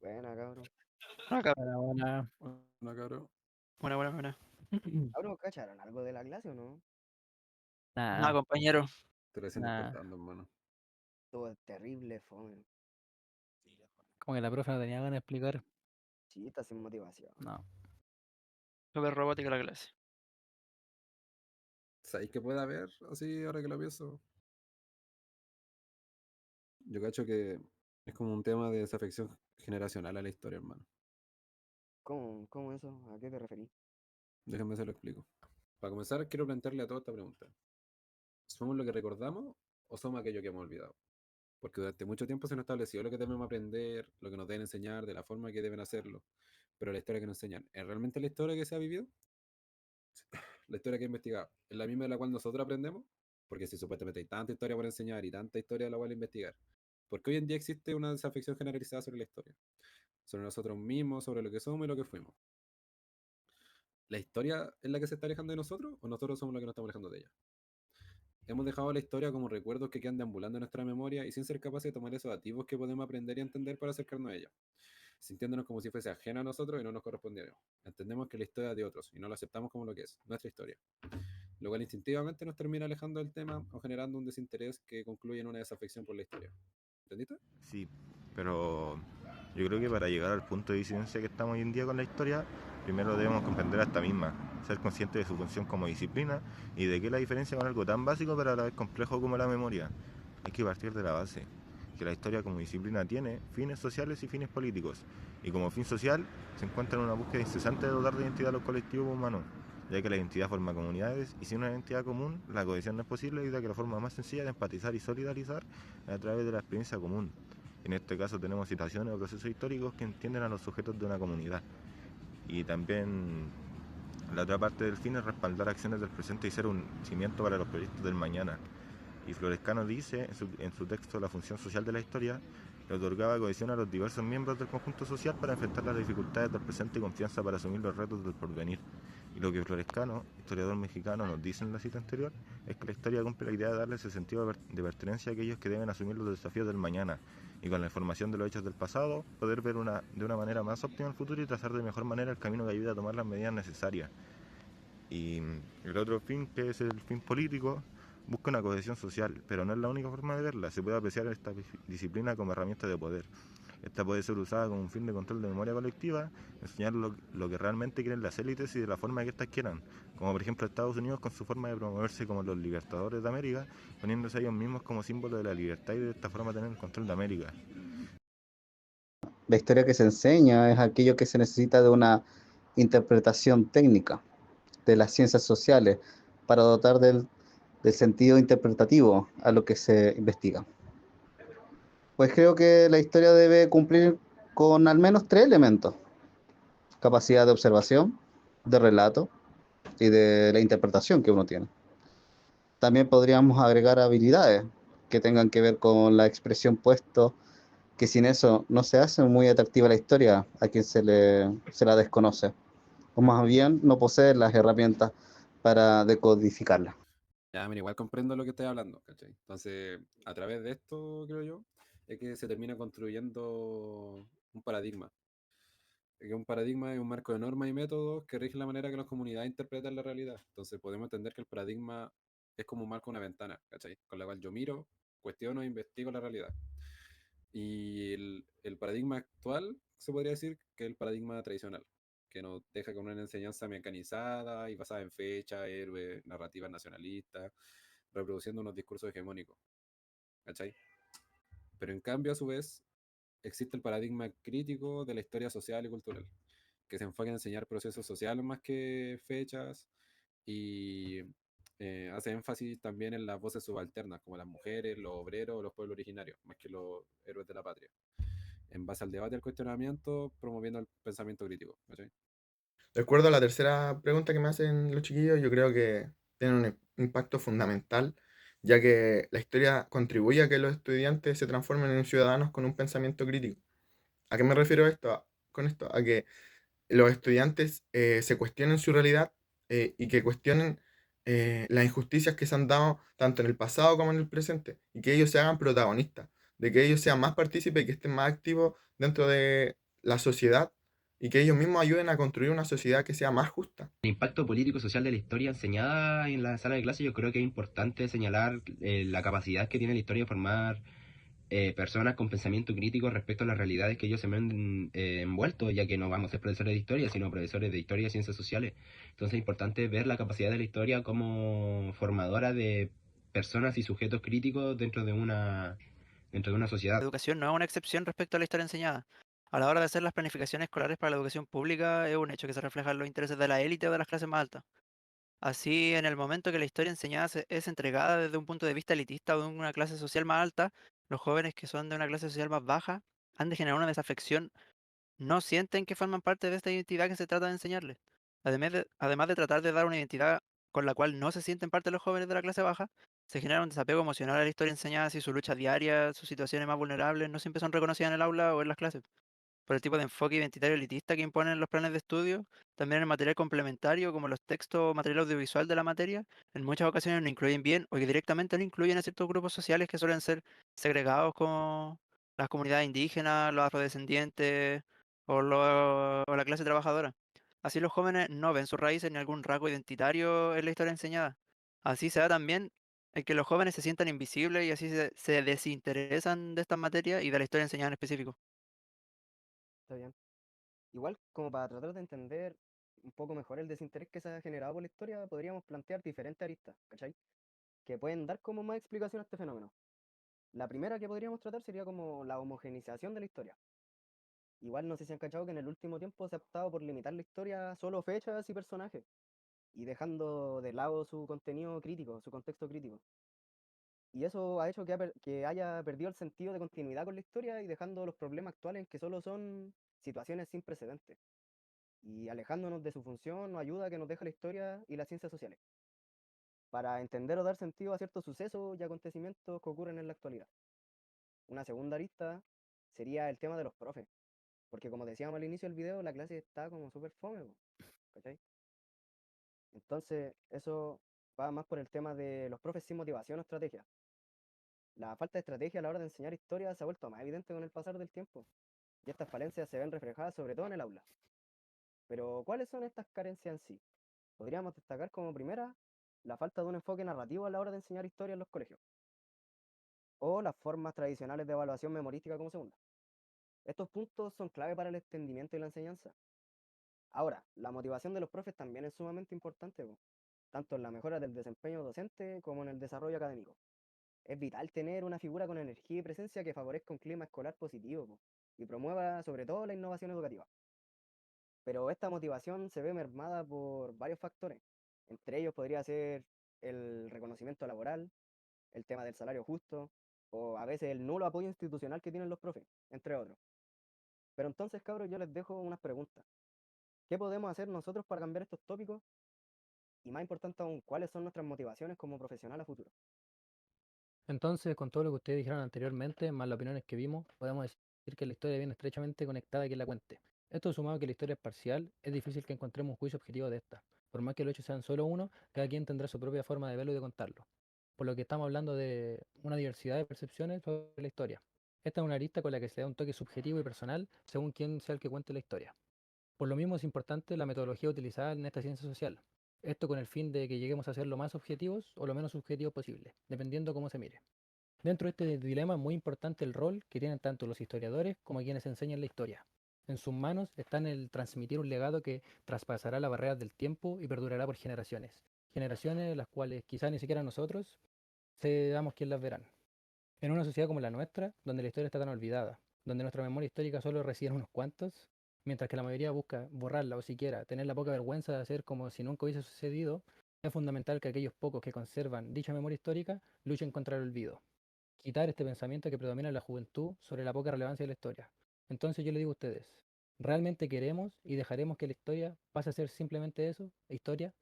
Buena, cabrón. Ah, cabrón. Buena, buena. Una cabrón. Buena. Cabrón, ¿cacharon algo de la clase o no? Nada, Nada, compañero. Estoy recién nada. despertando, hermano. Todo terrible, fome. Como que la profe no tenía ganas de explicar. Sí, está sin motivación. No. Súper robótica la clase. ¿Sabéis que puede haber? Así, ahora que lo pienso. Yo cacho que es como un tema de desafección generacional a la historia, hermano. ¿Cómo eso? ¿A qué te referís? Déjenme se lo explico. Para comenzar, quiero plantearle a todos esta pregunta. ¿Somos lo que recordamos o somos aquello que hemos olvidado? Porque durante mucho tiempo se nos estableció lo que debemos aprender, lo que nos deben enseñar, de la forma que deben hacerlo. Pero la historia que nos enseñan, ¿es realmente la historia que se ha vivido? La historia que he investigado, ¿es la misma de la cual nosotros aprendemos? Porque si supuestamente hay tanta historia por enseñar y tanta historia de la cual investigar, porque hoy en día existe una desafección generalizada sobre la historia, sobre nosotros mismos, sobre lo que somos y lo que fuimos. ¿La historia es la que se está alejando de nosotros o nosotros somos los que nos estamos alejando de ella? Hemos dejado la historia como recuerdos que quedan deambulando en nuestra memoria y sin ser capaces de tomar esos activos que podemos aprender y entender para acercarnos a ella, sintiéndonos como si fuese ajena a nosotros y no nos correspondiera. Entendemos que la historia es de otros y no la aceptamos como lo que es, nuestra historia, lo cual instintivamente nos termina alejando del tema o generando un desinterés que concluye en una desafección por la historia. ¿Entendiste? Sí, pero yo creo que para llegar al punto de disidencia que estamos hoy en día con la historia, primero debemos comprender a esta misma, ser conscientes de su función como disciplina y de qué es la diferencia con algo tan básico pero a la vez complejo como la memoria. Hay que partir de la base, que la historia como disciplina tiene fines sociales y fines políticos, y como fin social se encuentra en una búsqueda incesante de dotar de identidad a los colectivos humanos, ya que la identidad forma comunidades y sin una identidad común la cohesión no es posible, debido a que la forma más sencilla de empatizar y solidarizar es a través de la experiencia común. En este caso tenemos situaciones o procesos históricos que entienden a los sujetos de una comunidad. Y también la otra parte del fin es respaldar acciones del presente y ser un cimiento para los proyectos del mañana. Y Florescano dice en su texto La función social de la historia, le otorgaba cohesión a los diversos miembros del conjunto social para enfrentar las dificultades del presente y confianza para asumir los retos del porvenir. Y lo que Florescano, historiador mexicano, nos dice en la cita anterior es que la historia cumple la idea de darle ese sentido de pertenencia a aquellos que deben asumir los desafíos del mañana, y con la información de los hechos del pasado poder ver de una manera más óptima el futuro y trazar de mejor manera el camino que ayude a tomar las medidas necesarias. Y el otro fin, que es el fin político, busca una cohesión social, pero no es la única forma de verla. Se puede apreciar esta disciplina como herramienta de poder. Esta puede ser usada como un fin de control de memoria colectiva, enseñar lo que realmente quieren las élites y de la forma que éstas quieran, como por ejemplo Estados Unidos con su forma de promoverse como los libertadores de América, poniéndose a ellos mismos como símbolo de la libertad y de esta forma tener el control de América. La historia que se enseña es aquello que se necesita de una interpretación técnica de las ciencias sociales para dotar del sentido interpretativo a lo que se investiga. Pues creo que la historia debe cumplir con al menos tres elementos: capacidad de observación, de relato y de la interpretación que uno tiene. También podríamos agregar habilidades que tengan que ver con la expresión puesto, que sin eso no se hace muy atractiva la historia a quien se la desconoce, o más bien no posee las herramientas para decodificarla. Ya, mira, igual comprendo lo que estoy hablando, ¿cachai? Entonces, a través de esto, creo yo, es que se termina construyendo un paradigma. Que un paradigma es un marco de normas y métodos que rige la manera que las comunidades interpretan la realidad. Entonces, podemos entender que el paradigma es como un marco, una ventana, ¿cachai? Con la cual yo miro, cuestiono e investigo la realidad. Y el paradigma actual se podría decir que es el paradigma tradicional, que nos deja con una enseñanza mecanizada y basada en fecha, héroes, narrativas nacionalistas, reproduciendo unos discursos hegemónicos, ¿cachai? Pero en cambio, a su vez, existe el paradigma crítico de la historia social y cultural, que se enfoca en enseñar procesos sociales más que fechas y hace énfasis también en las voces subalternas, como las mujeres, los obreros o los pueblos originarios, más que los héroes de la patria, en base al debate y al cuestionamiento, promoviendo el pensamiento crítico. ¿Cachai? De acuerdo a la tercera pregunta que me hacen los chiquillos, yo creo que tiene un impacto fundamental, ya que la historia contribuye a que los estudiantes se transformen en ciudadanos con un pensamiento crítico. ¿A qué me refiero con esto? A que los estudiantes se cuestionen su realidad y que cuestionen las injusticias que se han dado tanto en el pasado como en el presente, y que ellos se hagan protagonistas, de que ellos sean más partícipes y que estén más activos dentro de la sociedad y que ellos mismos ayuden a construir una sociedad que sea más justa. El impacto político y social de la historia enseñada en la sala de clase, yo creo que es importante señalar la capacidad que tiene la historia de formar personas con pensamiento crítico respecto a las realidades que ellos se ven envueltos, ya que no vamos a ser profesores de historia, sino profesores de historia y ciencias sociales. Entonces es importante ver la capacidad de la historia como formadora de personas y sujetos críticos dentro de una sociedad. La educación no es una excepción respecto a la historia enseñada. A la hora de hacer las planificaciones escolares para la educación pública, es un hecho que se reflejan los intereses de la élite o de las clases más altas. Así, en el momento que la historia enseñada es entregada desde un punto de vista elitista o de una clase social más alta, los jóvenes que son de una clase social más baja han de generar una desafección, no sienten que forman parte de esta identidad que se trata de enseñarles. Además de tratar de dar una identidad con la cual no se sienten parte de los jóvenes de la clase baja, se genera un desapego emocional a la historia enseñada si su lucha diaria, sus situaciones más vulnerables no siempre son reconocidas en el aula o en las clases. Por el tipo de enfoque identitario elitista que imponen los planes de estudio, también el material complementario como los textos o material audiovisual de la materia, en muchas ocasiones no incluyen bien o que directamente no incluyen a ciertos grupos sociales que suelen ser segregados como las comunidades indígenas, los afrodescendientes o la clase trabajadora. Así los jóvenes no ven sus raíces ni algún rasgo identitario en la historia enseñada. Así se da también el que los jóvenes se sientan invisibles y así se desinteresan de estas materias y de la historia enseñada en específico. Está bien. Igual, como para tratar de entender un poco mejor el desinterés que se ha generado por la historia, podríamos plantear diferentes aristas, ¿cachai? Que pueden dar como más explicación a este fenómeno. La primera que podríamos tratar sería como la homogenización de la historia. Igual no sé si han cachado que en el último tiempo se ha optado por limitar la historia a solo fechas y personajes, y dejando de lado su contenido crítico, su contexto crítico. Y eso ha hecho que haya perdido el sentido de continuidad con la historia y dejando los problemas actuales que solo son situaciones sin precedentes. Y alejándonos de su función nos ayuda a que nos deja la historia y las ciencias sociales, para entender o dar sentido a ciertos sucesos y acontecimientos que ocurren en la actualidad. Una segunda arista sería el tema de los profes, porque como decíamos al inicio del video, la clase está como súper fome, po, ¿cachai? Entonces, eso va más por el tema de los profes sin motivación o estrategia. La falta de estrategia a la hora de enseñar historia se ha vuelto más evidente con el pasar del tiempo, y estas falencias se ven reflejadas sobre todo en el aula. Pero, ¿cuáles son estas carencias en sí? Podríamos destacar como primera la falta de un enfoque narrativo a la hora de enseñar historia en los colegios, o las formas tradicionales de evaluación memorística como segunda. Estos puntos son clave para el entendimiento y la enseñanza. Ahora, la motivación de los profes también es sumamente importante, po, tanto en la mejora del desempeño docente como en el desarrollo académico. Es vital tener una figura con energía y presencia que favorezca un clima escolar positivo, po, y promueva sobre todo la innovación educativa. Pero esta motivación se ve mermada por varios factores. Entre ellos podría ser el reconocimiento laboral, el tema del salario justo, o a veces el nulo apoyo institucional que tienen los profes, entre otros. Pero entonces, cabros, yo les dejo unas preguntas. ¿Qué podemos hacer nosotros para cambiar estos tópicos? Y más importante aún, ¿cuáles son nuestras motivaciones como profesional a futuro? Entonces, con todo lo que ustedes dijeron anteriormente, más las opiniones que vimos, podemos decir que la historia viene estrechamente conectada a quien la cuente. Esto sumado a que la historia es parcial, es difícil que encontremos un juicio objetivo de esta. Por más que los hechos sean solo uno, cada quien tendrá su propia forma de verlo y de contarlo. Por lo que estamos hablando de una diversidad de percepciones sobre la historia. Esta es una arista con la que se da un toque subjetivo y personal según quien sea el que cuente la historia. Por lo mismo es importante la metodología utilizada en esta ciencia social. Esto con el fin de que lleguemos a ser lo más objetivos o lo menos subjetivos posible, dependiendo cómo se mire. Dentro de este dilema es muy importante el rol que tienen tanto los historiadores como quienes enseñan la historia. En sus manos está en el transmitir un legado que traspasará las barreras del tiempo y perdurará por generaciones. Generaciones las cuales quizás ni siquiera nosotros seamos quien las verán. En una sociedad como la nuestra, donde la historia está tan olvidada, donde nuestra memoria histórica solo reside en unos cuantos, mientras que la mayoría busca borrarla o siquiera tener la poca vergüenza de hacer como si nunca hubiese sucedido, es fundamental que aquellos pocos que conservan dicha memoria histórica luchen contra el olvido. Quitar este pensamiento que predomina en la juventud sobre la poca relevancia de la historia. Entonces yo le digo a ustedes, ¿realmente queremos y dejaremos que la historia pase a ser simplemente eso, historia?